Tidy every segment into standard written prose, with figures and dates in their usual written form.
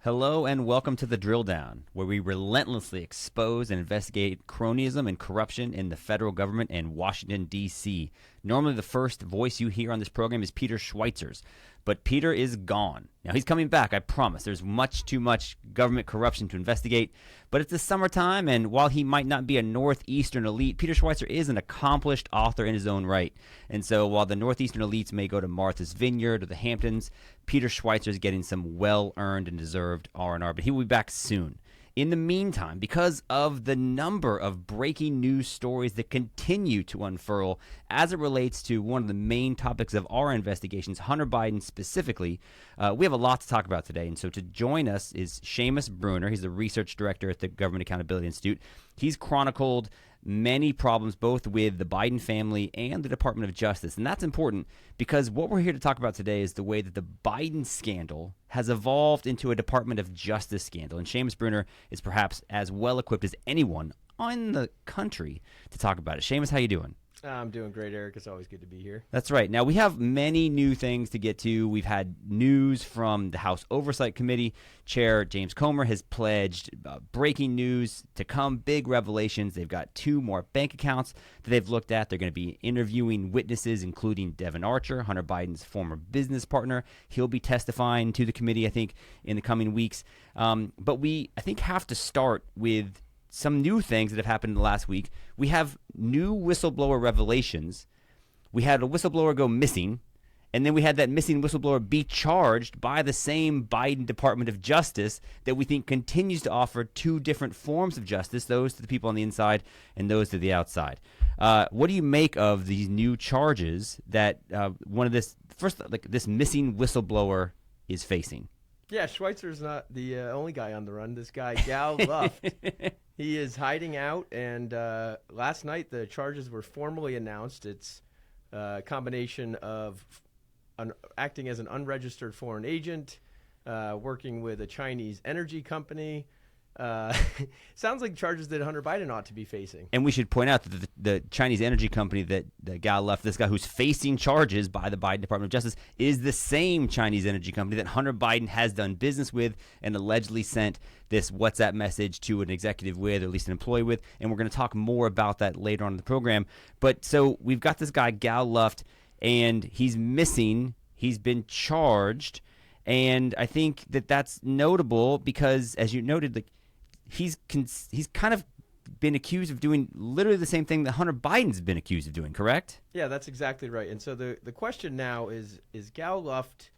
Hello and welcome to the Drill Down, where we relentlessly expose and investigate cronyism and corruption in the federal government and Washington, D.C. Normally, the first voice you hear on this program is Peter Schweitzer's, but Peter is gone. Now, he's coming back, I promise. There's much too much government corruption to investigate, but it's the summertime, and while he might not be a Northeastern elite, Peter Schweitzer is an accomplished author in his own right. And so while the Northeastern elites may go to Martha's Vineyard or the Hamptons, Peter Schweitzer is getting some well-earned and deserved R&R, but he will be back soon. In the meantime, because of the number of breaking news stories that continue to unfurl as it relates to one of the main topics of our investigations, Hunter Biden specifically, we have a lot to talk about today. And so to join us is Seamus Bruner. He's the research director at the Government Accountability Institute. He's chronicled many problems both with the Biden family and the Department of Justice. And that's important because what we're here to talk about today is the way that the Biden scandal has evolved into a Department of Justice scandal. And Seamus Bruner is perhaps as well equipped as anyone in the country to talk about it. Seamus, how you doing? I'm doing great, Eric. It's always good to be here. That's right. Now, we have many new things to get to. We've had news from the House Oversight Committee. Chair James Comer has pledged breaking news to come, big revelations. They've got 2 more bank accounts that they've looked at. They're going to be interviewing witnesses, including Devin Archer, Hunter Biden's former business partner. He'll be testifying to the committee, I think, in the coming weeks. But we, I think, have to start with some new things that have happened in the last week. We have new whistleblower revelations. We had a whistleblower go missing, and then we had that missing whistleblower be charged by the same Biden Department of Justice that we think continues to offer 2 different forms of justice, those to the people on the inside and those to the outside. What do you make of these new charges that this missing whistleblower is facing? Yeah, Schweitzer's not the only guy on the run. This guy, Gal Luft, he is hiding out, and last night the charges were formally announced. It's a combination of acting as an unregistered foreign agent, working with a Chinese energy company. Sounds like charges that Hunter Biden ought to be facing. And we should point out that the Chinese energy company that the guy left, this guy who's facing charges by the Biden Department of Justice, is the same Chinese energy company that Hunter Biden has done business with and allegedly sent this WhatsApp message to an executive with, or at least an employee with. And we're going to talk more about that later on in the program. But so we've got this guy, Gal Luft, and he's missing. He's been charged. And I think that that's notable because, as you noted, he's kind of been accused of doing literally the same thing that Hunter Biden's been accused of doing, correct? Yeah, that's exactly right. And so the question now is Gal Luft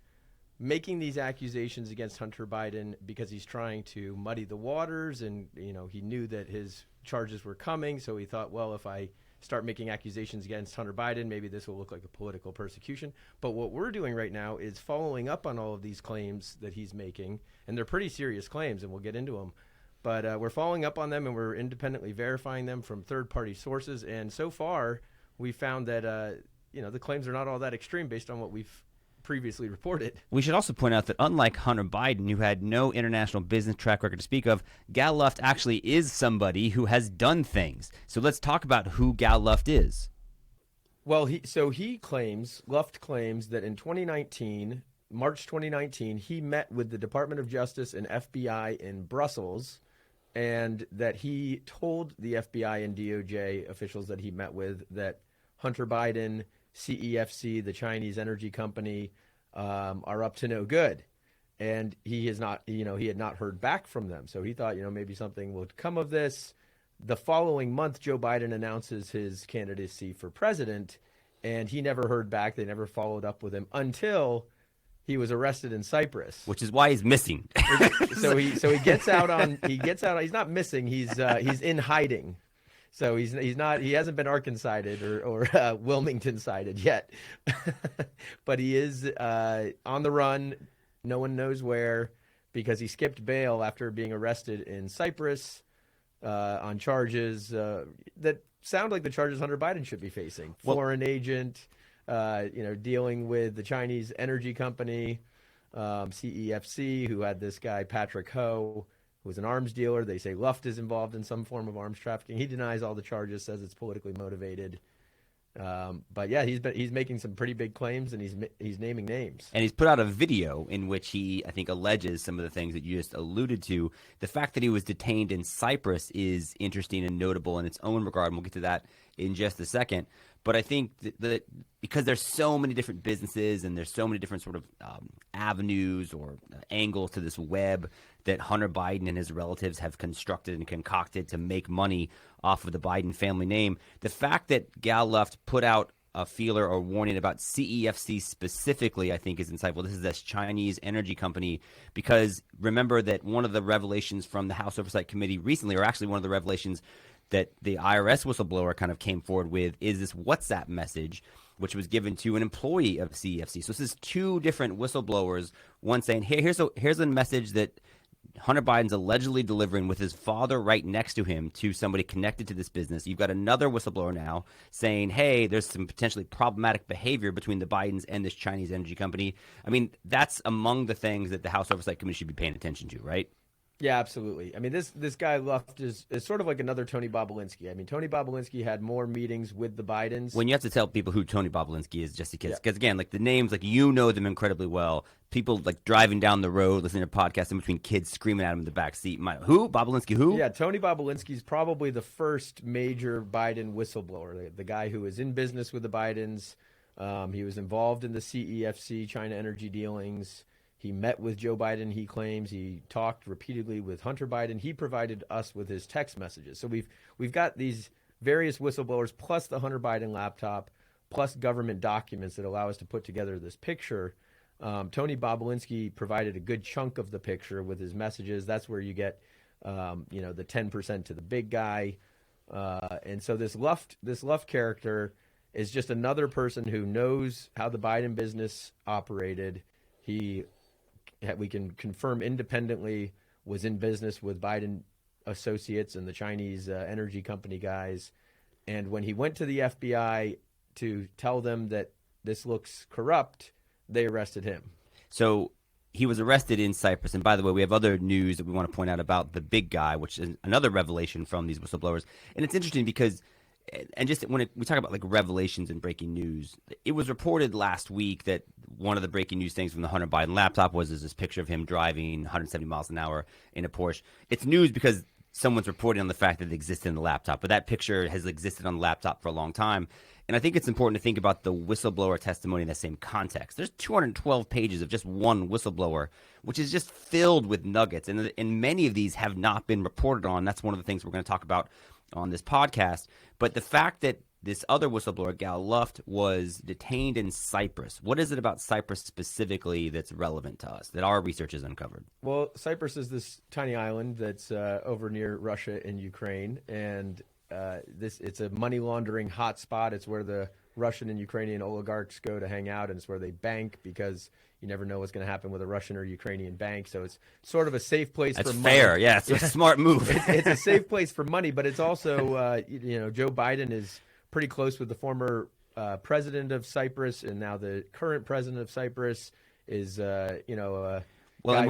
making these accusations against Hunter Biden because he's trying to muddy the waters, and he knew that his charges were coming, so he thought, well, if I start making accusations against Hunter Biden, maybe this will look like a political persecution. But what we're doing right now is following up on all of these claims that he's making, and they're pretty serious claims, and we'll get into them. But we're following up on them, and we're independently verifying them from third-party sources. And so far, we found that the claims are not all that extreme based on what we've previously reported. We should also point out that unlike Hunter Biden, who had no international business track record to speak of, Gal Luft actually is somebody who has done things. So let's talk about who Gal Luft is. Well, Luft claims that in 2019, March 2019, he met with the Department of Justice and FBI in Brussels, and that he told the FBI and DOJ officials that he met with that Hunter Biden, CEFC, the Chinese energy company, are up to no good. And he had not heard back from them. So he thought, maybe something would come of this. The following month, Joe Biden announces his candidacy for president, and he never heard back. They never followed up with him until he was arrested in Cyprus, which is why he's missing. So he gets out. He's not missing. He's in hiding. So he hasn't been Arkansas-sided or Wilmington-sided yet, but he is on the run. No one knows where, because he skipped bail after being arrested in Cyprus on charges that sound like the charges Hunter Biden should be facing. Foreign agent. Dealing with the Chinese energy company, CEFC, who had this guy, Patrick Ho, who was an arms dealer. They say Luft is involved in some form of arms trafficking. He denies all the charges, says it's politically motivated. But yeah, he's making some pretty big claims, and he's naming names. And he's put out a video in which he, I think, alleges some of the things that you just alluded to. The fact that he was detained in Cyprus is interesting and notable in its own regard, and we'll get to that in just a second. But I think that because there's so many different businesses and there's so many different sort of avenues or angles to this web that Hunter Biden and his relatives have constructed and concocted to make money off of the Biden family name, the fact that Gal Luft put out a feeler or warning about CEFC specifically, I think, is insightful. This is this Chinese energy company, because remember that one of the revelations from the House Oversight Committee recently, or actually one of the revelations that the IRS whistleblower kind of came forward with, is this WhatsApp message, which was given to an employee of CEFC. So this is two different whistleblowers, one saying, hey, here's a message that Hunter Biden's allegedly delivering with his father right next to him to somebody connected to this business. You've got another whistleblower now saying, hey, there's some potentially problematic behavior between the Bidens and this Chinese energy company. I mean, that's among the things that the House Oversight Committee should be paying attention to, right? Yeah, absolutely. I mean, this guy Luft is sort of like another Tony Bobolinsky. I mean, Tony Bobolinsky had more meetings with the Bidens. When you have to tell people who Tony Bobolinsky is, just because, again, like the names, like you know them incredibly well. People like driving down the road, listening to podcasts in between, kids screaming at him in the back seat. Who? Bobolinsky who? Yeah, Tony Bobolinsky is probably the first major Biden whistleblower, the guy who was in business with the Bidens. He was involved in the CEFC, China energy dealings. He met with Joe Biden, he claims. He talked repeatedly with Hunter Biden. He provided us with his text messages. So we've got these various whistleblowers, plus the Hunter Biden laptop, plus government documents that allow us to put together this picture. Tony Bobolinsky provided a good chunk of the picture with his messages. That's where you get, the 10% to the big guy. And so this Luft character is just another person who knows how the Biden business operated. We can confirm independently was in business with Biden associates and the Chinese energy company guys. And when he went to the FBI to tell them that this looks corrupt, they arrested him. So he was arrested in Cyprus. And by the way, we have other news that we want to point out about the big guy, which is another revelation from these whistleblowers. And it's interesting because, and just when we talk about like revelations and breaking news, it was reported last week that one of the breaking news things from the Hunter Biden laptop was this picture of him driving 170 miles an hour in a Porsche. It's news because someone's reporting on the fact that it existed in the laptop, but that picture has existed on the laptop for a long time. And I think it's important to think about the whistleblower testimony in the same context. There's 212 pages of just one whistleblower, which is just filled with nuggets. And many of these have not been reported on. That's one of the things we're going to talk about on this podcast. But the fact that this other whistleblower, Gal Luft, was detained in Cyprus. What is it about Cyprus specifically that's relevant to us, that our research has uncovered? Well, Cyprus is this tiny island that's over near Russia and Ukraine, and it's a money laundering hotspot. It's where the Russian and Ukrainian oligarchs go to hang out, and it's where they bank because you never know what's going to happen with a Russian or Ukrainian bank. So it's sort of a safe place for money. That's fair. Yeah, it's a smart move. It's a safe place for money, but it's also, Joe Biden is pretty close with the former president of Cyprus, and now the current president of Cyprus is, guy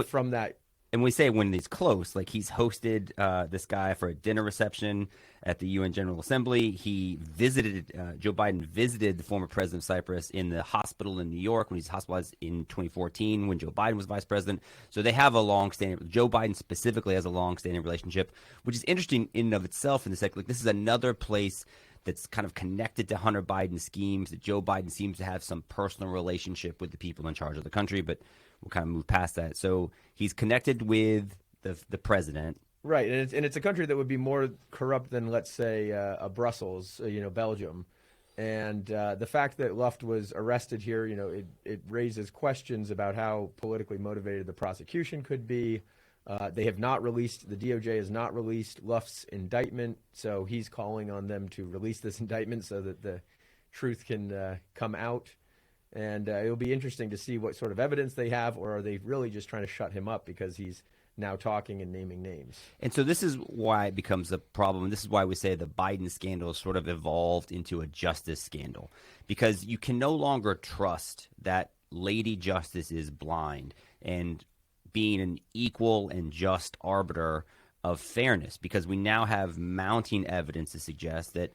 from that. And we say when he's close, like he's hosted this guy for a dinner reception at the UN General Assembly. Joe Biden visited the former president of Cyprus in the hospital in New York when he's hospitalized in 2014 when Joe Biden was vice president. So they have a long-standing, Joe Biden specifically has a long-standing relationship, which is interesting in and of itself in the sense, like this is another place that's kind of connected to Hunter Biden's schemes, that Joe Biden seems to have some personal relationship with the people in charge of the country, but we'll kind of move past that. So he's connected with the president. Right, and it's a country that would be more corrupt than, let's say, Brussels, Belgium. And the fact that Luft was arrested here, it raises questions about how politically motivated the prosecution could be. The DOJ has not released Luft's indictment, so he's calling on them to release this indictment so that the truth can come out. And it'll be interesting to see what sort of evidence they have, or are they really just trying to shut him up because he's now talking and naming names. And so this is why it becomes a problem. And this is why we say the Biden scandal sort of evolved into a justice scandal, because you can no longer trust that Lady Justice is blind and being an equal and just arbiter of fairness, because we now have mounting evidence to suggest that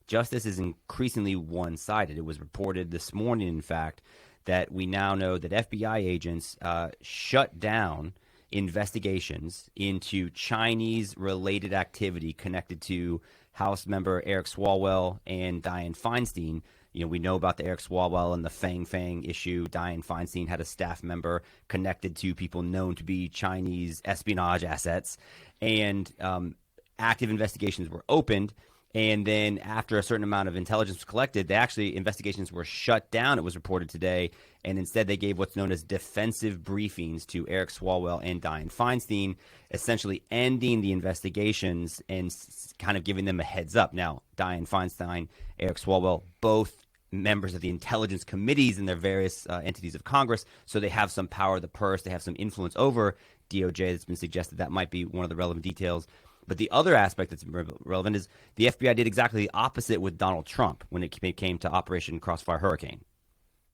justice is increasingly one-sided. It was reported this morning, in fact, that we now know that FBI agents shut down investigations into Chinese-related activity connected to House member Eric Swalwell and Dianne Feinstein. We know about the Eric Swalwell and the Fang issue. Dianne Feinstein had a staff member connected to people known to be Chinese espionage assets, and active investigations were opened. And then after a certain amount of intelligence was collected, investigations were shut down, it was reported today, and instead they gave what's known as defensive briefings to Eric Swalwell and Dianne Feinstein, essentially ending the investigations and kind of giving them a heads up. Now, Dianne Feinstein, Eric Swalwell, both members of the intelligence committees in their various entities of Congress, so they have some power of the purse, they have some influence over DOJ. It's been suggested that might be one of the relevant details. But the other aspect that's relevant is the FBI did exactly the opposite with Donald Trump when it came to Operation Crossfire Hurricane.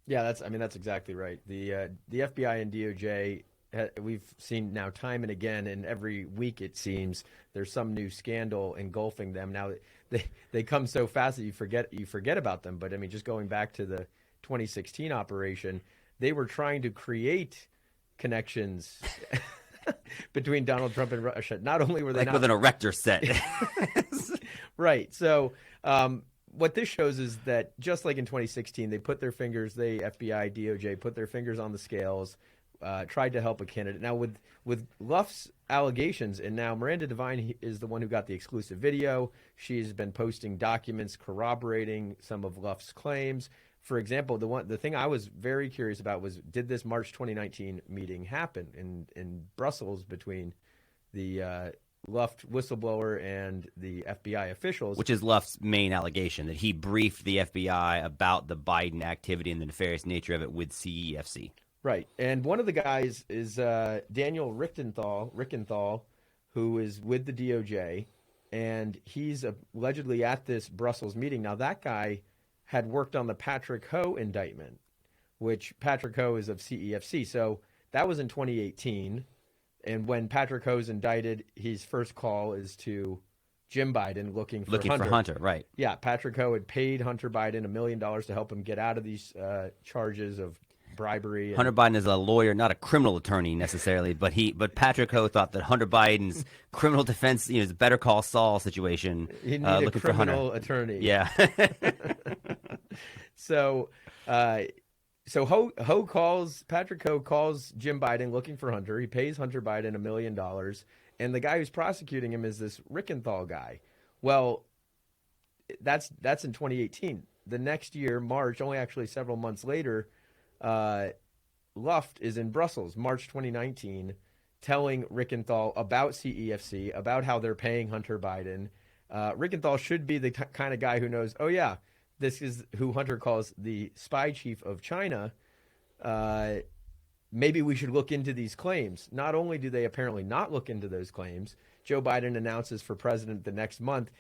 Yeah, that's exactly right. The FBI and DOJ, we've seen now time and again, and every week it seems there's some new scandal engulfing them. Now they come so fast that you forget about them. But I mean, just going back to the 2016 operation, they were trying to create connections between Donald Trump and Russia. Not only were they with an erector set. Right. So what this shows is that just like in 2016, they put their fingers, FBI, DOJ, put their fingers on the scales, tried to help a candidate. Now with Luft's allegations, and now Miranda Devine is the one who got the exclusive video. She's been posting documents corroborating some of Luft's claims. For example, the thing I was very curious about was, did this March 2019 meeting happen in Brussels between the Luft whistleblower and the FBI officials? Which is Luft's main allegation, that he briefed the FBI about the Biden activity and the nefarious nature of it with CEFC. Right. And one of the guys is Daniel Rickenthal, who is with the DOJ, and he's allegedly at this Brussels meeting. Now, that guy had worked on the Patrick Ho indictment, which Patrick Ho is of CEFC. So that was in 2018. And when Patrick Ho's indicted, his first call is to Jim Biden looking for Hunter. Right. Yeah, Patrick Ho had paid Hunter Biden $1 million to help him get out of these charges of bribery. Hunter Biden is a lawyer, not a criminal attorney necessarily, but Patrick Ho thought that Hunter Biden's criminal defense is a Better Call Saul situation. He needed looking a criminal for Hunter. attorney. Yeah. So Patrick Ho calls Jim Biden looking for Hunter. He pays Hunter Biden $1 million, and the guy who's prosecuting him is this Rickenthal guy. Well, that's in 2018. The next year, March, only actually several months later, Luft is in Brussels, March 2019, telling Rickenthal about CEFC, about how they're paying Hunter Biden. Rickenthal should be the kind of guy who knows, oh yeah, this is who Hunter calls the spy chief of China. Maybe we should look into these claims. Not only do they apparently not look into those claims, Joe Biden announces for president the next month.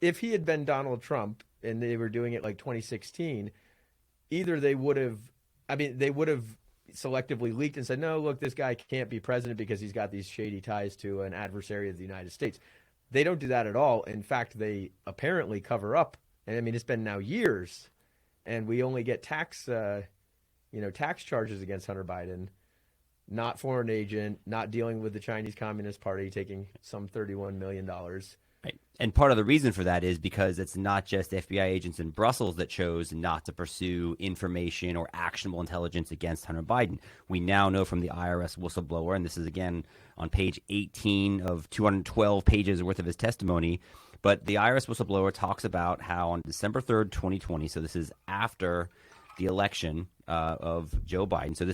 If he had been Donald Trump and they were doing it like 2016, either they would have selectively leaked and said, no, look, this guy can't be president because he's got these shady ties to an adversary of the United States. They don't do that at all. In fact, they apparently cover up. And I mean, it's been now years, and we only get tax charges against Hunter Biden, not foreign agent, not dealing with the Chinese Communist Party, taking some $31 million. Right. And part of the reason for that is because it's not just FBI agents in Brussels that chose not to pursue information or actionable intelligence against Hunter Biden. We now know from the IRS whistleblower, and this is again on page 18 of 212 pages worth of his testimony, but the IRS whistleblower talks about how on December 3rd, 2020, so this is after the election of Joe Biden. So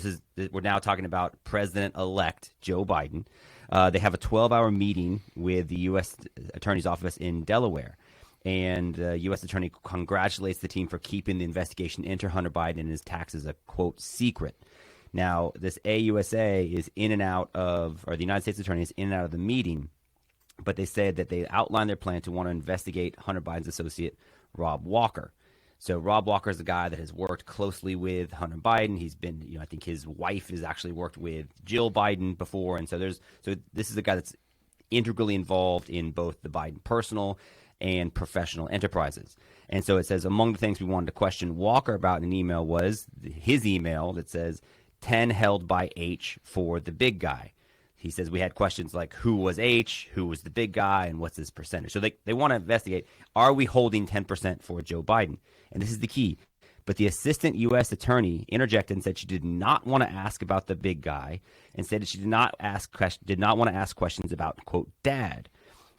we're now talking about President-elect Joe Biden. They have a 12-hour meeting with the U.S. Attorney's Office in Delaware. And the U.S. Attorney congratulates the team for keeping the investigation into Hunter Biden and his taxes a, quote, secret. Now, this AUSA is in and out of, or the United States Attorney is in and out of the meeting, but they said that they outlined their plan to want to investigate Hunter Biden's associate, Rob Walker. So Rob Walker is the guy that has worked closely with Hunter Biden. He's been, I think his wife has actually worked with Jill Biden before. And so this is a guy that's integrally involved in both the Biden personal and professional enterprises. And so it says among the things we wanted to question Walker about in an email was his email that says 10 held by H for the big guy. He says we had questions like who was H, who was the big guy, and what's his percentage. So they want to investigate, are we holding 10% for Joe Biden? And this is the key. But the assistant U.S. attorney interjected and said she did not want to ask about the big guy and said that she did not want to ask questions about, quote, dad.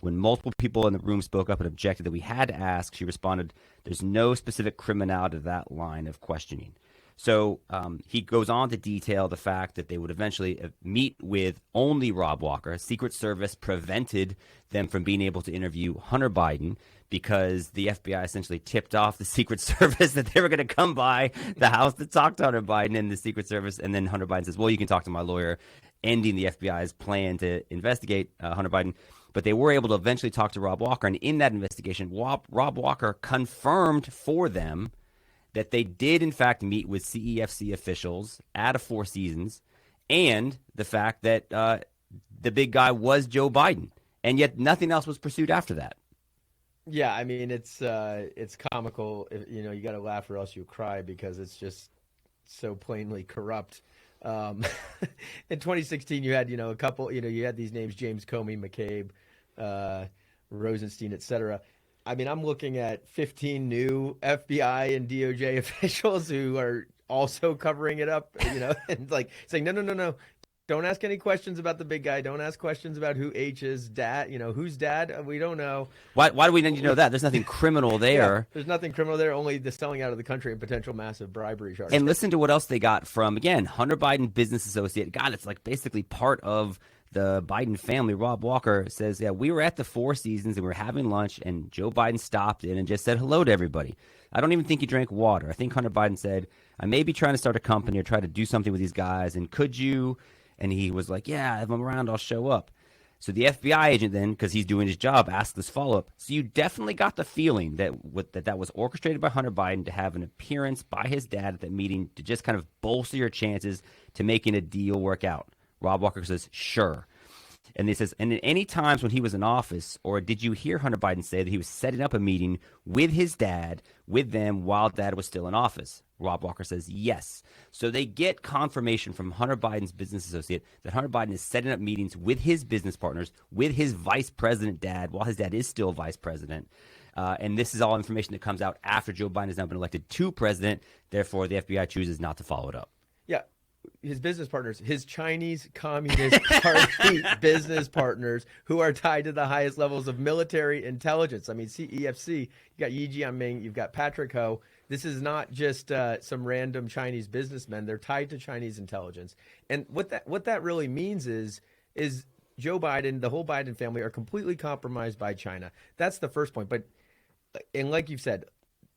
When multiple people in the room spoke up and objected that we had to ask, she responded, there's no specific criminality to that line of questioning. So he goes on to detail the fact that they would eventually meet with only Rob Walker. Secret Service prevented them from being able to interview Hunter Biden because the FBI essentially tipped off the Secret Service that they were going to come by the house to talk to Hunter Biden, and the Secret Service. And then Hunter Biden says, well, you can talk to my lawyer, ending the FBI's plan to investigate Hunter Biden. But they were able to eventually talk to Rob Walker. And in that investigation, Rob Walker confirmed for them that they did, in fact, meet with CEFC officials at a Four Seasons, and the fact that the big guy was Joe Biden. And yet nothing else was pursued after that. Yeah, I mean, it's comical. You know, you got to laugh or else you cry because it's just so plainly corrupt. In 2016, you had, a couple, you had these names, James Comey, McCabe, Rosenstein, et cetera. I mean, I'm looking at 15 new FBI and DOJ officials who are also covering it up, and like saying, no. Don't ask any questions about the big guy. Don't ask questions about who H is, dad. Who's dad? We don't know. Why do we need to know that? There's nothing criminal there. Yeah, there's nothing criminal there, only the selling out of the country and potential massive bribery charges. And listen to what else they got from, again, Hunter Biden business associate. God, it's like basically part of the Biden family. Rob Walker says, yeah, we were at the Four Seasons and we were having lunch and Joe Biden stopped in and just said hello to everybody. I don't even think he drank water. I think Hunter Biden said, I may be trying to start a company or try to do something with these guys, and could you? And he was like, yeah, if I'm around, I'll show up. So the FBI agent then, because he's doing his job, asked this follow-up. So you definitely got the feeling that that was orchestrated by Hunter Biden to have an appearance by his dad at that meeting to just kind of bolster your chances to making a deal work out. Rob Walker says, sure. And he says, and at any times when he was in office, or did you hear Hunter Biden say that he was setting up a meeting with his dad, with them, while dad was still in office? Rob Walker says, yes. So they get confirmation from Hunter Biden's business associate that Hunter Biden is setting up meetings with his business partners, with his vice president dad, while his dad is still vice president. And this is all information that comes out after Joe Biden has now been elected to president. Therefore, the FBI chooses not to follow it up. Yeah. His business partners, his Chinese Communist Party business partners who are tied to the highest levels of military intelligence. I mean, CEFC, you got Yi Jianming, you've got Patrick Ho. This is not just some random Chinese businessmen. They're tied to Chinese intelligence. And what that really means is Joe Biden, the whole Biden family are completely compromised by China. That's the first point. And like you've said,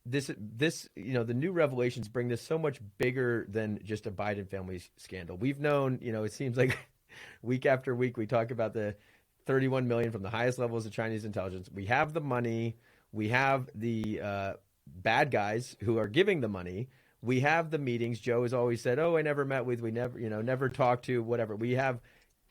this the new revelations bring this so much bigger than just a Biden family scandal. We've known, it seems like week after week we talk about the 31 million from the highest levels of Chinese intelligence. We have the money. We have the bad guys who are giving the money. We have the meetings. Joe has always said, "Oh, I never met with. We never talked to. Whatever." We have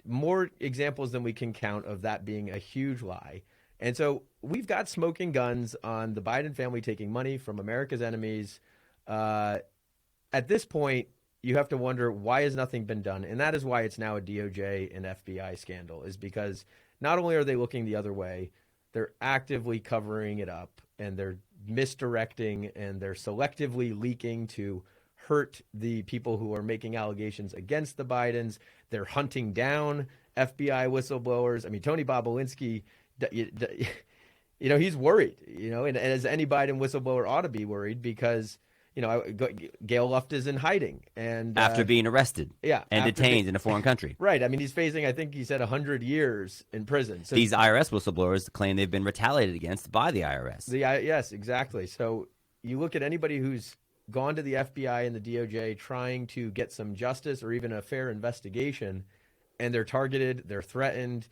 more examples than we can count of that being a huge lie. And so we've got smoking guns on the Biden family taking money from America's enemies. At this point, you have to wonder, why has nothing been done? And that is why it's now a DOJ and FBI scandal, is because not only are they looking the other way, they're actively covering it up, and they're misdirecting, and they're selectively leaking to hurt the people who are making allegations against the Bidens. They're hunting down FBI whistleblowers. I mean, Tony Bobulinski, he's worried, and as any Biden whistleblower ought to be worried, because, Gail Luft is in hiding, and after being arrested, and detained in a foreign country. Right. I mean, he's facing, I think he said 100 years in prison. So these IRS whistleblowers claim they've been retaliated against by the IRS. Yes, exactly. So you look at anybody who's gone to the FBI and the DOJ trying to get some justice or even a fair investigation, and they're targeted, they're threatened.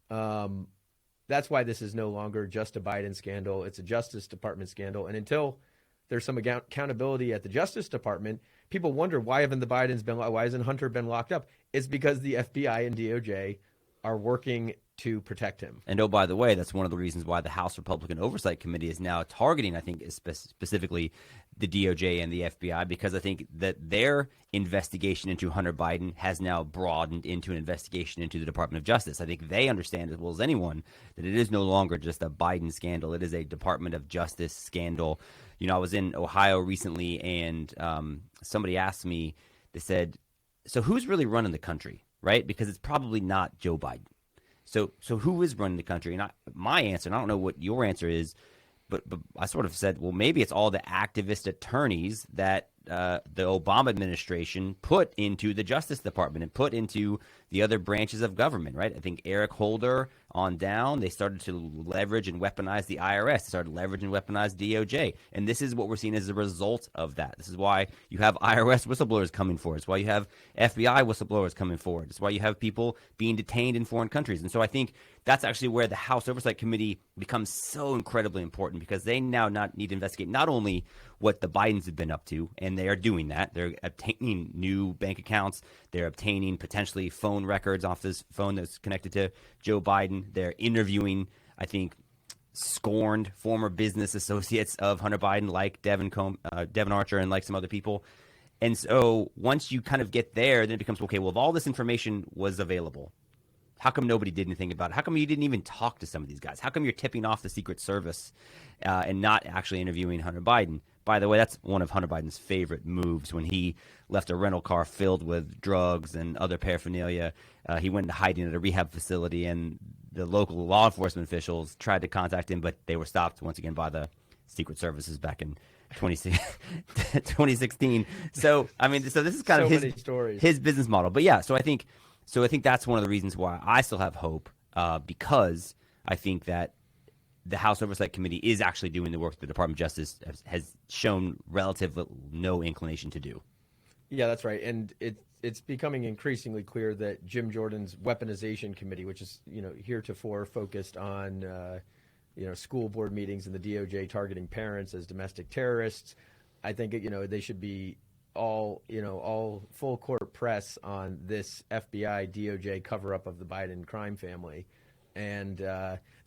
That's why this is no longer just a Biden scandal. It's a Justice Department scandal. And until there's some accountability at the Justice Department, people wonder, why hasn't Hunter been locked up? It's because the FBI and DOJ are working to protect him. And oh, by the way, that's one of the reasons why the House Republican Oversight Committee is now targeting, I think, specifically the DOJ and the FBI, because I think that their investigation into Hunter Biden has now broadened into an investigation into the Department of Justice. I think they understand as well as anyone that it is no longer just a Biden scandal. It is a Department of Justice scandal. You know, I was in Ohio recently, and somebody asked me, they said, so who's really running the country, right? Because it's probably not Joe Biden. So who is running the country? And my answer, and I don't know what your answer is, but I sort of said, well, maybe it's all the activist attorneys that the Obama administration put into the Justice Department and put into the other branches of government, right? I think Eric Holder on down, they started to leverage and weaponize the IRS. They started to leverage and weaponize DOJ. And this is what we're seeing as a result of that. This is why you have IRS whistleblowers coming forward. It's why you have FBI whistleblowers coming forward. It's why you have people being detained in foreign countries. And so I think that's actually where the House Oversight Committee becomes so incredibly important, because they now need to investigate not only what the Bidens have been up to, and they are doing that. They're obtaining new bank accounts. They're obtaining potentially phone records off this phone that's connected to Joe Biden. They're interviewing, I think, scorned former business associates of Hunter Biden, like Devin Archer and like some other people. And so once you kind of get there, then it becomes, okay, well, if all this information was available, how come nobody did anything about it? How come you didn't even talk to some of these guys? How come you're tipping off the Secret Service and not actually interviewing Hunter Biden? By the way, that's one of Hunter Biden's favorite moves. When he left a rental car filled with drugs and other paraphernalia, he went into hiding at a rehab facility, and the local law enforcement officials tried to contact him, but they were stopped once again by the Secret Services back in 2016. So, I mean, so this is kind of his business model. But yeah, so I think that's one of the reasons why I still have hope, because I think that the House Oversight Committee is actually doing the work that the Department of Justice has shown relative no inclination to do. Yeah, that's right. And it's becoming increasingly clear that Jim Jordan's weaponization committee, which is, heretofore focused on, school board meetings and the DOJ targeting parents as domestic terrorists, I think, they should be all full court press on this FBI DOJ cover up of the Biden crime family. And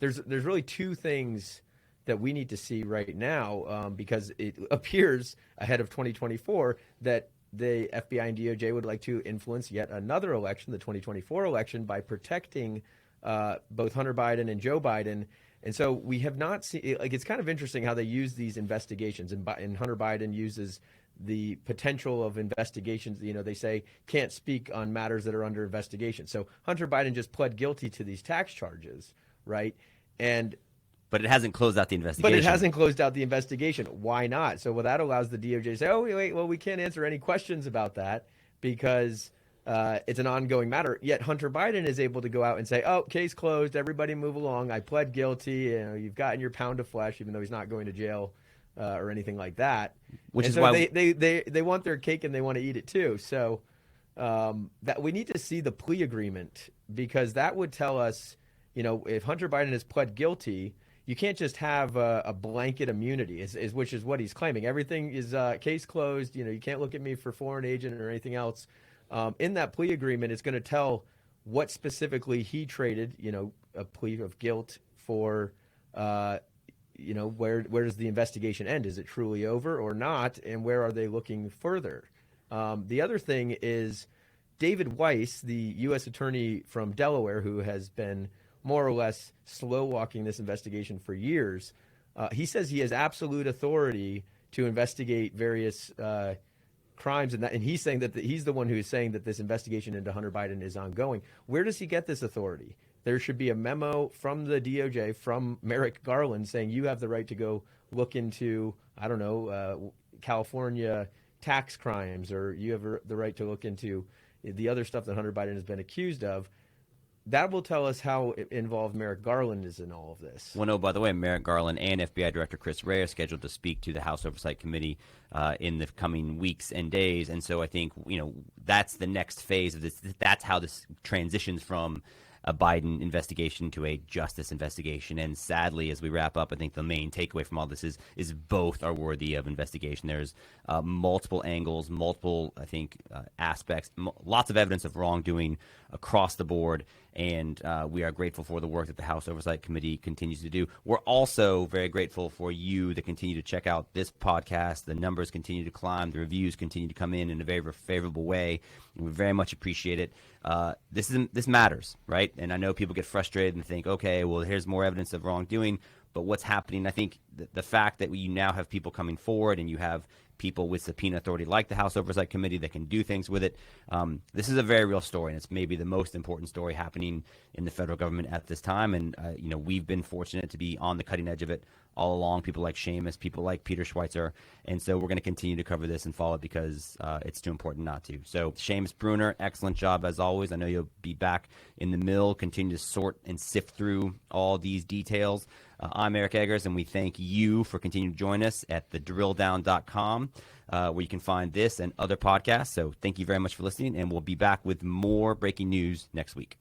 there's really two things that we need to see right now, because it appears ahead of 2024 that the FBI and DOJ would like to influence yet another election, the 2024 election, by protecting both Hunter Biden and Joe Biden. And so we have not seen, it's kind of interesting how they use these investigations, and Hunter Biden uses the potential of investigations. They say can't speak on matters that are under investigation. So Hunter Biden just pled guilty to these tax charges, right? But it hasn't closed out the investigation. Why not? So that allows the DOJ to say, oh, wait, well, we can't answer any questions about that because it's an ongoing matter. Yet Hunter Biden is able to go out and say, oh, case closed, everybody move along. I pled guilty. You've gotten your pound of flesh, even though he's not going to jail or anything like that. Which is why they want their cake and they want to eat it too. So that we need to see the plea agreement, because that would tell us, if Hunter Biden has pled guilty, you can't just have a blanket immunity, which is what he's claiming. Everything is case closed. You can't look at me for foreign agent or anything else. In that plea agreement, it's going to tell what specifically he traded, a plea of guilt for. Where does the investigation end? Is it truly over or not? And where are they looking further? The other thing is David Weiss, the U.S. attorney from Delaware, who has been more or less slow walking this investigation for years. He says he has absolute authority to investigate various crimes, and he's saying that he's the one who is saying that this investigation into Hunter Biden is ongoing. Where does he get this authority? There should be a memo from the DOJ, from Merrick Garland, saying you have the right to go look into, California tax crimes, or you have the right to look into the other stuff that Hunter Biden has been accused of. That will tell us how involved Merrick Garland is in all of this. Well, no, by the way, Merrick Garland and FBI Director Chris Wray are scheduled to speak to the House Oversight Committee in the coming weeks and days. And so I think, that's the next phase of this. That's how this transitions from a Biden investigation to a justice investigation. And sadly, as we wrap up, I think the main takeaway from all this is both are worthy of investigation. There's multiple angles, multiple, aspects, lots of evidence of wrongdoing across the board. And we are grateful for the work that the House Oversight Committee continues to do. We're also very grateful for you to continue to check out this podcast. The numbers continue to climb. The reviews continue to come in a very favorable way. And we very much appreciate it. This matters, right? And I know people get frustrated and think, okay, well, here's more evidence of wrongdoing. But what's happening, I think the fact that you now have people coming forward and you have people with subpoena authority like the House Oversight Committee that can do things with it. This is a very real story, and it's maybe the most important story happening in the federal government at this time. And, we've been fortunate to be on the cutting edge of it all along, people like Seamus, people like Peter Schweitzer. And so we're going to continue to cover this and follow it because it's too important not to. So Seamus Bruner, excellent job as always. I know you'll be back in the mill, continue to sort and sift through all these details. I'm Eric Eggers, and we thank you for continuing to join us at thedrilldown.com, where you can find this and other podcasts. So thank you very much for listening, and we'll be back with more breaking news next week.